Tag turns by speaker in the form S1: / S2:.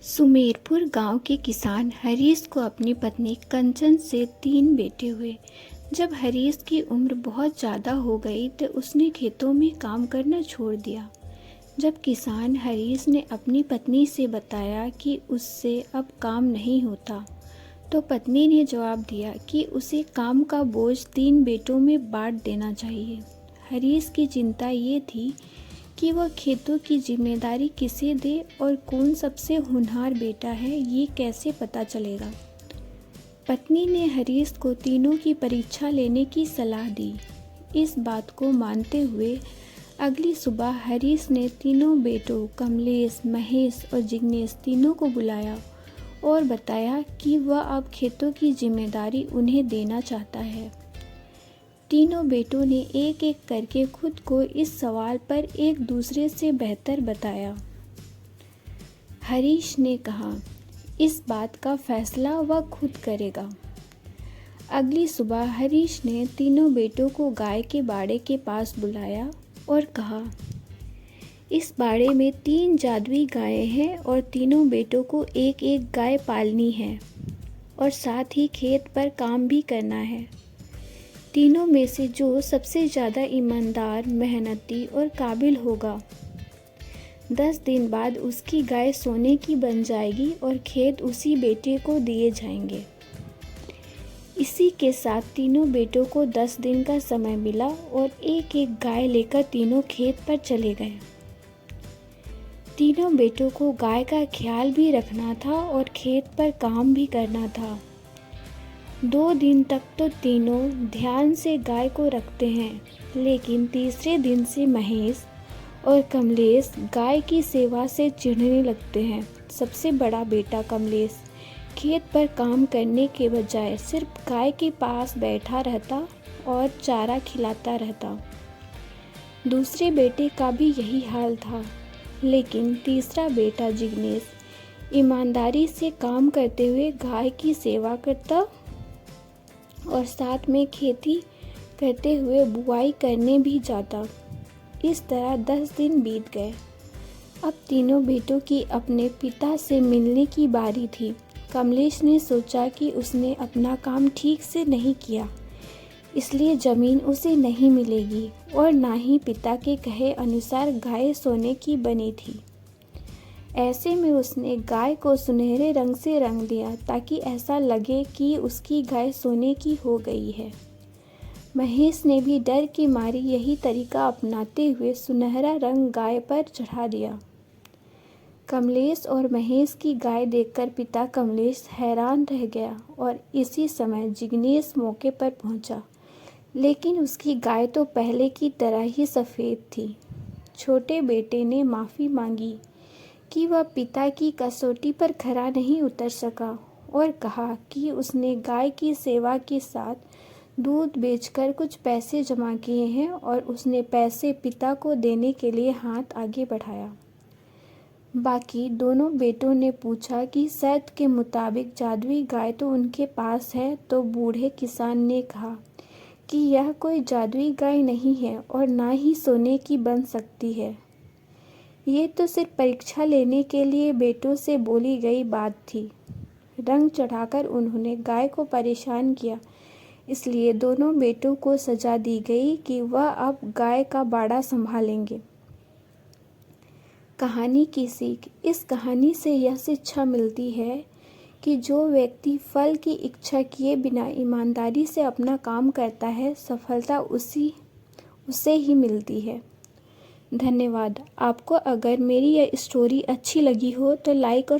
S1: सुमेरपुर गांव के किसान हरीश को अपनी पत्नी कंचन से 3 बेटे हुए। जब हरीश की उम्र बहुत ज़्यादा हो गई तो उसने खेतों में काम करना छोड़ दिया। जब किसान हरीश ने अपनी पत्नी से बताया कि उससे अब काम नहीं होता, तो पत्नी ने जवाब दिया कि उसे काम का बोझ 3 बेटों में बांट देना चाहिए। हरीश की चिंता ये थी कि वह खेतों की जिम्मेदारी किसे दे और कौन सबसे होनहार बेटा है, ये कैसे पता चलेगा। पत्नी ने हरीश को तीनों की परीक्षा लेने की सलाह दी। इस बात को मानते हुए अगली सुबह हरीश ने तीनों बेटों कमलेश, महेश और जिग्नेश तीनों को बुलाया और बताया कि वह अब खेतों की जिम्मेदारी उन्हें देना चाहता है। तीनों बेटों ने एक एक करके खुद को इस सवाल पर एक दूसरे से बेहतर बताया। हरीश ने कहा, इस बात का फैसला वह खुद करेगा। अगली सुबह हरीश ने तीनों बेटों को गाय के बाड़े के पास बुलाया और कहा, इस बाड़े में 3 जादुई गायें हैं और तीनों बेटों को एक एक गाय पालनी है और साथ ही खेत पर काम भी करना है। तीनों में से जो सबसे ज़्यादा ईमानदार, मेहनती और काबिल होगा, 10 दिन बाद उसकी गाय सोने की बन जाएगी और खेत उसी बेटे को दिए जाएंगे। इसी के साथ तीनों बेटों को 10 दिन का समय मिला और एक एक गाय लेकर तीनों खेत पर चले गए। तीनों बेटों को गाय का ख्याल भी रखना था और खेत पर काम भी करना था। 2 दिन तक तो तीनों ध्यान से गाय को रखते हैं, लेकिन तीसरे दिन से महेश और कमलेश गाय की सेवा से चिढ़ने लगते हैं। सबसे बड़ा बेटा कमलेश खेत पर काम करने के बजाय सिर्फ गाय के पास बैठा रहता और चारा खिलाता रहता। दूसरे बेटे का भी यही हाल था, लेकिन तीसरा बेटा जिग्नेश ईमानदारी से काम करते हुए गाय की सेवा करता और साथ में खेती करते हुए बुआई करने भी जाता। इस तरह 10 दिन बीत गए। अब तीनों बेटों की अपने पिता से मिलने की बारी थी। कमलेश ने सोचा कि उसने अपना काम ठीक से नहीं किया, इसलिए ज़मीन उसे नहीं मिलेगी और ना ही पिता के कहे अनुसार गाय सोने की बनी थी। ऐसे में उसने गाय को सुनहरे रंग से रंग दिया ताकि ऐसा लगे कि उसकी गाय सोने की हो गई है। महेश ने भी डर की मारी यही तरीका अपनाते हुए सुनहरा रंग गाय पर चढ़ा दिया। कमलेश और महेश की गाय देखकर पिता कमलेश हैरान रह गया और इसी समय जिग्नेश मौके पर पहुंचा, लेकिन उसकी गाय तो पहले की तरह ही सफ़ेद थी। छोटे बेटे ने माफ़ी मांगी कि वह पिता की कसौटी पर खरा नहीं उतर सका और कहा कि उसने गाय की सेवा के साथ दूध बेचकर कुछ पैसे जमा किए हैं और उसने पैसे पिता को देने के लिए हाथ आगे बढ़ाया। बाकी दोनों बेटों ने पूछा कि शर्त के मुताबिक जादुई गाय तो उनके पास है, तो बूढ़े किसान ने कहा कि यह कोई जादुई गाय नहीं है और ना ही सोने की बन सकती है। ये तो सिर्फ परीक्षा लेने के लिए बेटों से बोली गई बात थी। रंग चढ़ाकर उन्होंने गाय को परेशान किया, इसलिए दोनों बेटों को सजा दी गई कि वह अब गाय का बाड़ा संभालेंगे। कहानी की सीख। इस कहानी से यह शिक्षा मिलती है कि जो व्यक्ति फल की इच्छा किए बिना ईमानदारी से अपना काम करता है, सफलता उसे ही मिलती है। धन्यवाद। आपको अगर मेरी यह स्टोरी अच्छी लगी हो तो लाइक और